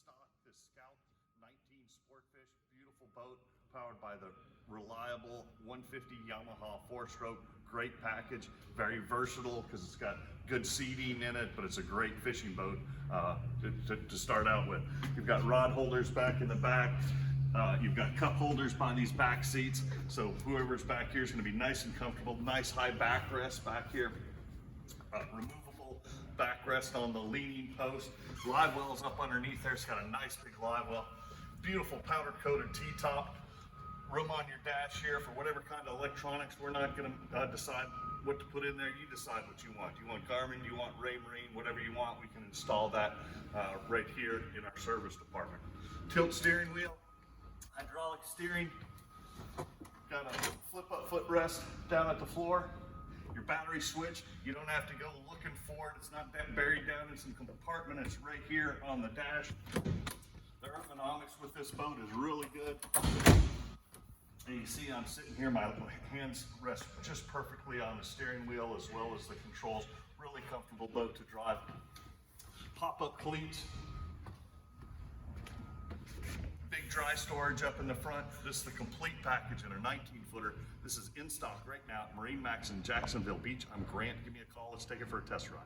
stock, this Scout 19 Sportfish, beautiful boat, powered by the reliable 150 Yamaha 4-stroke, great package, very versatile because it's got good seating in it, but it's a great fishing boat to start out with. You've got rod holders back in the back. You've got cup holders by these back seats, so whoever's back here is going to be nice and comfortable. Nice high backrest back here. Removable backrest on the leaning post. Live well's up underneath there. It's got a nice big live well. Beautiful powder coated T-top. Room on your dash here for whatever kind of electronics. We're not going to decide what to put in there. You decide what you want. You want Garmin, you want Marine, whatever you want. We can install that right here in our service department. Tilt steering wheel, hydraulic steering. Got a flip up footrest down at the floor. Your battery switch, you don't have to go looking for it. It's not buried down in some compartment. It's right here on the dash. The ergonomics with this boat is really good. And you see I'm sitting here, my hands rest just perfectly on the steering wheel as well as the controls. Really comfortable boat to drive. Pop-up cleats. Big dry storage up in the front. This is the complete package in a 19-footer. This is in stock right now at MarineMax in Jacksonville Beach. I'm Grant. Give me a call. Let's take it for a test ride.